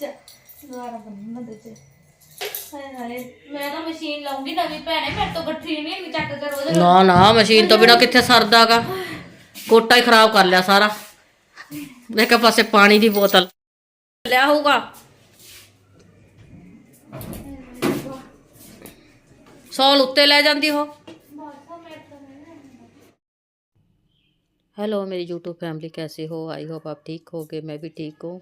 दोबारा बनना दे मैं तो मशीन लाऊंगी नवी भैने मेरे तो गठरी नहीं चेक करो ना ना मशीन तो बिना कितने सरदा का कोटा ही खराब कर लिया सारा। एक पासे पानी की बोतल लिया होगा सॉल उत्ते ले जाती हो। हेलो मेरी यूट्यूब फैमिली, कैसे हो? आई होप आप ठीक होगे, मैं भी ठीक हूँ।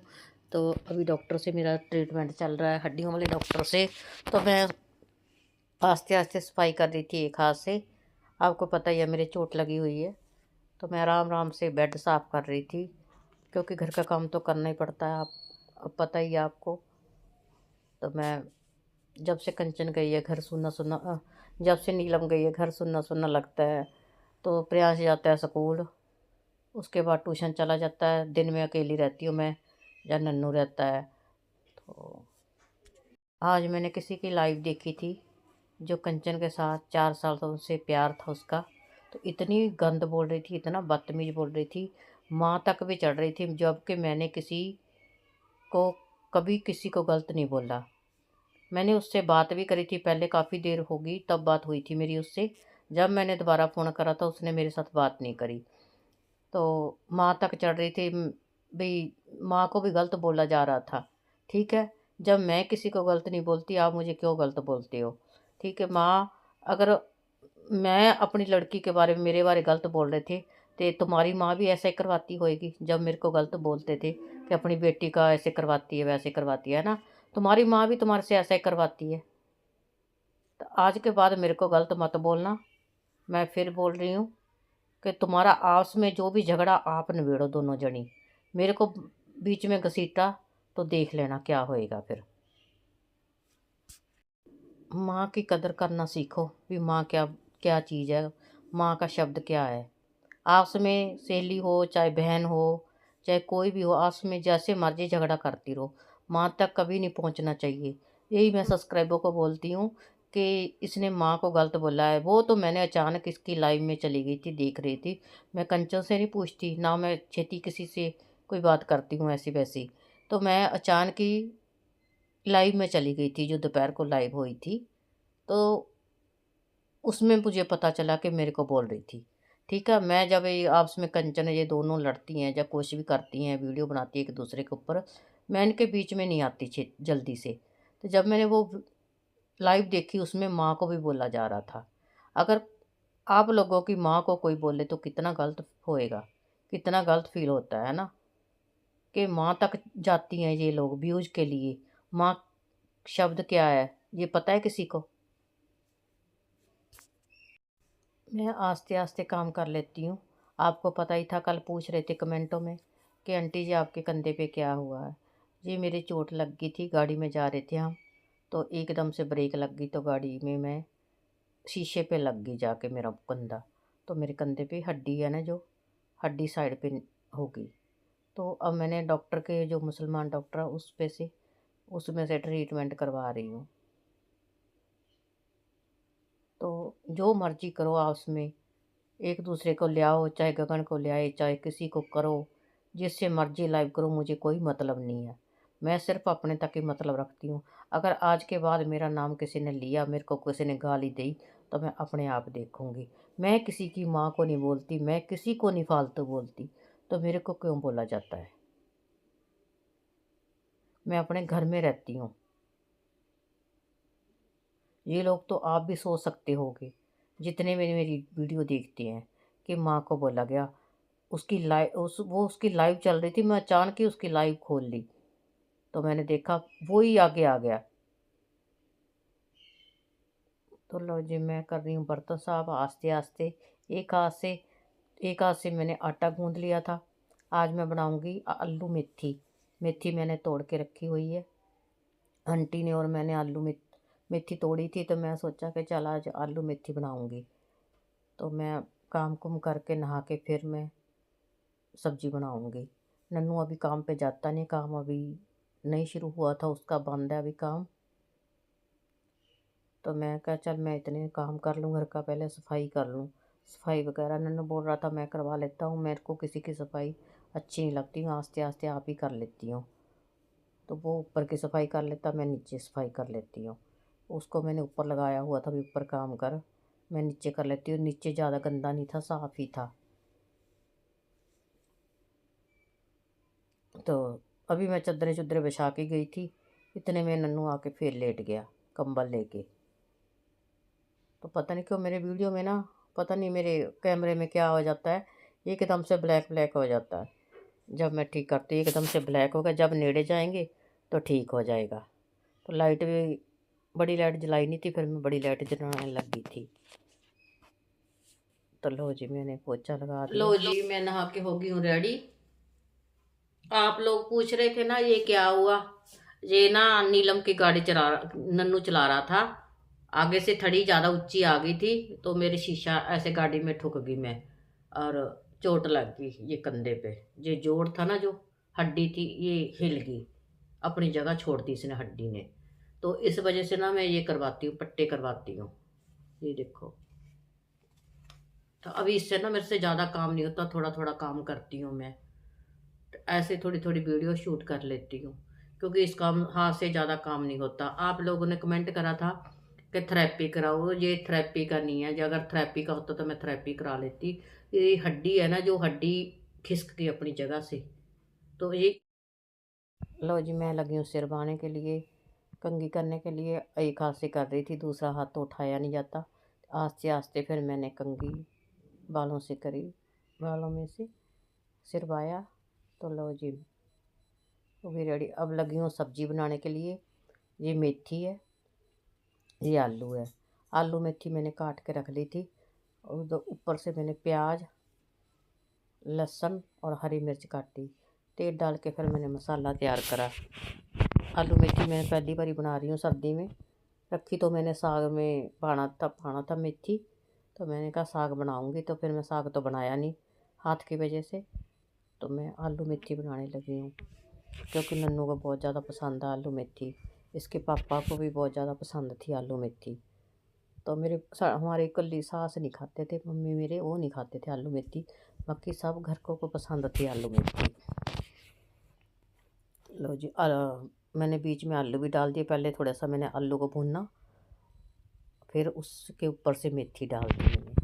तो अभी डॉक्टर से मेरा ट्रीटमेंट चल रहा है, हड्डियों वाले डॉक्टर से। तो मैं आस्ते आस्ते सफाई कर रही थी एक हाथ से। आपको पता ही है मेरे चोट लगी हुई है, तो मैं आराम आराम से बेड साफ़ कर रही थी, क्योंकि घर का काम तो करना ही पड़ता है। आप अब पता ही है आपको। तो मैं जब से कंचन गई है घर सुनना सुनना, जब से नीलम गई है घर सुनना सुनना लगता है। तो प्रयास जाता है स्कूल, उसके बाद ट्यूशन चला जाता है। दिन में अकेली रहती हूँ मैं, या नन्नू रहता है। तो आज मैंने किसी की लाइव देखी थी जो कंचन के साथ 4 साल तो उनसे प्यार था उसका। तो इतनी गंद बोल रही थी, इतना बदतमीज बोल रही थी, माँ तक भी चढ़ रही थी। जबकि मैंने को कभी किसी को गलत नहीं बोला। मैंने उससे बात भी करी थी पहले, काफ़ी देर होगी तब बात हुई थी मेरी उससे। जब मैंने दोबारा फ़ोन करा था उसने मेरे साथ बात नहीं करी। तो माँ तक चढ़ रही थी भाई, माँ को भी गलत बोला जा रहा था। ठीक है, जब मैं किसी को गलत नहीं बोलती, आप मुझे क्यों गलत बोलते हो? ठीक है माँ, अगर मैं अपनी लड़की के बारे में, मेरे बारे गलत बोल रहे थे, तो तुम्हारी माँ भी ऐसा ही करवाती होएगी। जब मेरे को गलत बोलते थे कि अपनी बेटी का ऐसे करवाती है वैसे करवाती है ना, तुम्हारी माँ भी तुम्हारे से ऐसा ही करवाती है। तो आज के बाद मेरे को गलत मत बोलना। मैं फिर बोल रही हूँ कि तुम्हारा आपस में जो भी झगड़ा आप निबेड़ो दोनों जनी। मेरे को बीच में घसीटा तो देख लेना क्या होएगा फिर। माँ की कदर करना सीखो भी, माँ क्या क्या चीज़ है, माँ का शब्द क्या है। आपस में सहेली हो चाहे बहन हो चाहे कोई भी हो, आपस में जैसे मर्जी झगड़ा करती रहो, माँ तक कभी नहीं पहुँचना चाहिए। यही मैं सब्सक्राइबर को बोलती हूँ कि इसने माँ को गलत बोला है। वो तो मैंने अचानक इसकी लाइव में चली गई थी, देख रही थी। मैं कंचन से नहीं पूछती ना, मैं छेती किसी से कोई बात करती हूँ ऐसी वैसी। तो मैं अचानक ही लाइव में चली गई थी, जो दोपहर को लाइव हुई थी। तो उसमें मुझे पता चला कि मेरे को बोल रही थी। ठीक है, मैं जब ये आपस में कंचन ये दोनों लड़ती हैं, जब कुछ भी करती हैं, वीडियो बनाती है एक दूसरे के ऊपर, मैं इनके बीच में नहीं आती छे जल्दी से। तो जब मैंने वो लाइव देखी, उसमें माँ को भी बोला जा रहा था। अगर आप लोगों की माँ को कोई बोले तो कितना गलत होएगा, कितना गलत फील होता है ना, कि माँ तक जाती हैं ये लोग व्यूज के लिए। माँ शब्द क्या है ये पता है किसी को? मैं आस्ते आस्ते काम कर लेती हूँ। आपको पता ही था, कल पूछ रहे थे कमेंटों में कि आंटी जी आपके कंधे पे क्या हुआ है। जी मेरी चोट लग गई थी, गाड़ी में जा रहे थे हम, तो एकदम से ब्रेक लग गई, तो गाड़ी में मैं शीशे पे लग गई जाके मेरा कंधा। तो मेरे कंधे पे हड्डी है ना, जो हड्डी साइड पे हो गई। तो अब मैंने डॉक्टर के, जो मुसलमान डॉक्टर है उस पे से, उसमें से ट्रीटमेंट करवा रही हूँ। तो जो मर्जी करो आपस में, एक दूसरे को ले आओ, चाहे गगन को ले आए चाहे किसी को करो, जिससे मर्जी लाइव करो, मुझे कोई मतलब नहीं है। मैं सिर्फ अपने तक ही मतलब रखती हूँ। अगर आज के बाद मेरा नाम किसी ने लिया, मेरे को किसी ने गाली दी, तो मैं अपने आप देखूँगी। मैं किसी की माँ को नहीं बोलती, मैं किसी को नहीं फालतू बोलती, तो मेरे को क्यों बोला जाता है? मैं अपने घर में रहती हूँ। ये लोग तो आप भी सोच सकते होगे, जितने मेरी मेरी वीडियो देखते हैं, कि माँ को बोला गया। उसकी लाइव वो उसकी लाइव चल रही थी, मैं अचानक ही उसकी लाइव खोल ली, तो मैंने देखा वो ही आगे आ गया। तो लो जी, मैं कर रही हूँ बर्तन साफ आस्ते आस्ते। एक हाथ से एक हाथ से मैंने आटा गूंद लिया था। आज मैं बनाऊंगी आलू मेथी। मेथी मैंने तोड़ के रखी हुई है, आंटी ने और मैंने आलू मेथी तोड़ी थी, तो मैं सोचा कि चल आज आलू मेथी बनाऊंगी। तो मैं काम कुम करके नहा के फिर मैं सब्जी बनाऊंगी। नन्नू अभी काम पे जाता नहीं, काम अभी नहीं शुरू हुआ था, उसका बंद है अभी काम। तो मैं कहा चल मैं इतने काम कर लूँ, घर का पहले सफाई कर लूँ। सफाई वगैरह नन्नू बोल रहा था मैं करवा लेता हूँ, मेरे को किसी की सफाई अच्छी नहीं लगती, मैं आस्ते आस्ते आप ही कर लेती हूँ। तो वो ऊपर की सफाई कर लेता, मैं नीचे सफाई कर लेती हूँ। उसको मैंने ऊपर लगाया हुआ था, भी ऊपर काम कर, मैं नीचे कर लेती हूँ। नीचे ज़्यादा गंदा नहीं था, साफ़ ही था। तो अभी मैं चद्दरें चुद्दरें बिछा के गई थी, इतने में नन्नू आके फिर लेट गया कंबल लेके। तो पता नहीं क्यों मेरे वीडियो में ना, पता नहीं मेरे कैमरे में क्या हो जाता है, एकदम से ब्लैक ब्लैक हो जाता है। जब मैं ठीक करती हूँ एकदम से ब्लैक होगा, जब नेड़े जाएंगे तो ठीक हो जाएगा। तो लाइट भी, बड़ी लाइट जलाई नहीं थी, फिर मैं बड़ी लाइट जलाने लगी थी। तो लो जी मैंने पोछा लगा दिया। लो जी मैं नहा के हो गई हूँ रेडी। आप लोग पूछ रहे थे ना ये क्या हुआ, ये ना नीलम की गाड़ी नन्नू चला रहा था, आगे से थड़ी ज़्यादा ऊंची आ गई थी, तो मेरे शीशा ऐसे गाड़ी में ठुक गई मैं, और चोट लग गई ये कंधे पे। ये जोड़ था ना, जो हड्डी थी, ये हिल गई, अपनी जगह छोड़ दी इसने हड्डी ने। तो इस वजह से ना मैं ये करवाती हूँ, पट्टे करवाती हूँ। ये देखो, तो अभी इससे ना मेरे से ज़्यादा काम नहीं होता, थोड़ा थोड़ा काम करती हूँ मैं। तो ऐसे थोड़ी थोड़ी वीडियो शूट कर लेती हूँ, क्योंकि इस काम हाथ से ज़्यादा काम नहीं होता। आप लोगों ने कमेंट करा था कि थेरेपी कराओ, ये थेरेपी का नहीं है। जो अगर थेरेपी का होता तो मैं थेरेपी करा लेती। ये हड्डी है ना, जो हड्डी खिसक गई अपनी जगह से, तो ये लो जी मैं लगी हूँ सिर बाने के लिए, कंघी करने के लिए। एक हाथ से कर रही थी, दूसरा हाथ तो उठाया नहीं जाता। आस्ते आस्ते फिर मैंने कंघी बालों से करी, बालों में से सिर बाया। तो लो जी वो भी रेडी। अब लगी हूँ सब्जी बनाने के लिए। ये मेथी है, ये आलू है। आलू मेथी मैंने काट के रख ली थी, और ऊपर से मैंने प्याज, लहसुन और हरी मिर्च काटी। तेल डाल के फिर मैंने मसाला तैयार करा। आलू मेथी मैं पहली बारी बना रही हूँ सर्दी में। रखी तो मैंने साग में पाना था मेथी, तो मैंने कहा साग बनाऊँगी, तो फिर मैं साग तो बनाया नहीं हाथ की वजह से। तो मैं आलू मेथी बनाने लगी हूँ, क्योंकि नन्नू को बहुत ज़्यादा पसंद है आलू मेथी। इसके पापा को भी बहुत ज़्यादा पसंद थी आलू मेथी। तो हमारे कल्ली सास नहीं खाते थे, मम्मी मेरे वो नहीं खाते थे आलू मेथी, बाकी सब घर को पसंद थी आलू मेथी। लो जी मैंने बीच में आलू भी डाल दिए। पहले थोड़ा सा मैंने आलू को भूनना, फिर उसके ऊपर से मेथी डाल दी मैंने।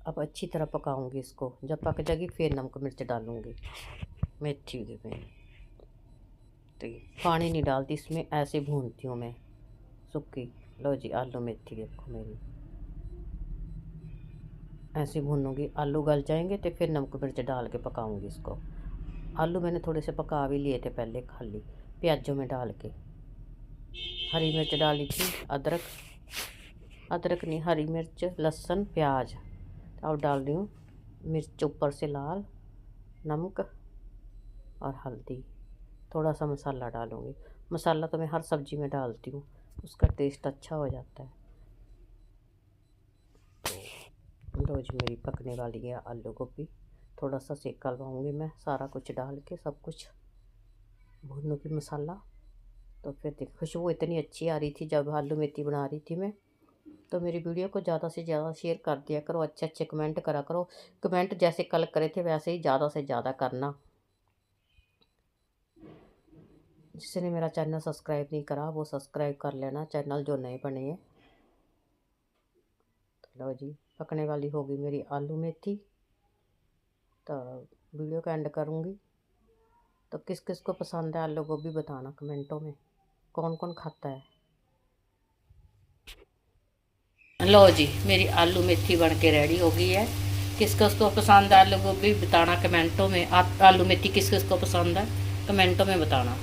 अब अच्छी तरह पकाऊंगी इसको, जब पक जाएगी फिर नमक मिर्च डालूंगी मेथी में। तो पानी नहीं डालती इसमें, ऐसे भूनती हूँ मैं सूखी। लो जी आलू मेथी देखो मेरी, ऐसे भूनूंगी। आलू गल जाएंगे तो फिर नमक मिर्च डाल के पकाऊंगी इसको। आलू मैंने थोड़े से पका भी लिए थे पहले, खाली प्याजों में डाल के। हरी मिर्च डाली थी, अदरक नहीं, हरी मिर्च, लहसुन, प्याज। अब डाल रही हूँ मिर्च ऊपर से लाल, नमक और हल्दी, थोड़ा सा मसाला डालूँगी। मसाला तो मैं हर सब्ज़ी में डालती हूँ, उसका टेस्ट अच्छा हो जाता है। तो रोज़ मेरी पकने वाली है आलू गोभी। थोड़ा सा सेक करवाऊँगी मैं, सारा कुछ डाल के सब कुछ भूनूँगी मसाला। तो फिर देखो खुशबू इतनी अच्छी आ रही थी जब आलू मेथी बना रही थी मैं। तो मेरी वीडियो को ज़्यादा से ज़्यादा शेयर कर दिया करो, अच्छे अच्छे कमेंट करा करो। कमेंट जैसे कल करे थे वैसे ही ज़्यादा से ज़्यादा करना। जिसने मेरा चैनल सब्सक्राइब नहीं करा वो सब्सक्राइब कर लेना, चैनल जो नए बने हैं। तो लो जी पकने वाली होगी मेरी आलू मेथी। तो वीडियो का एंड करूँगी। तो किस किस को पसंद है आलू गोभी बताना कमेंटों में, कौन कौन खाता है। लो जी मेरी आलू मेथी बन के रेडी हो गई है। किस किस को पसंद है आलू गोभी बताना कमेंटों में। आलू मेथी किस किस को पसंद है कमेंटों में बताना।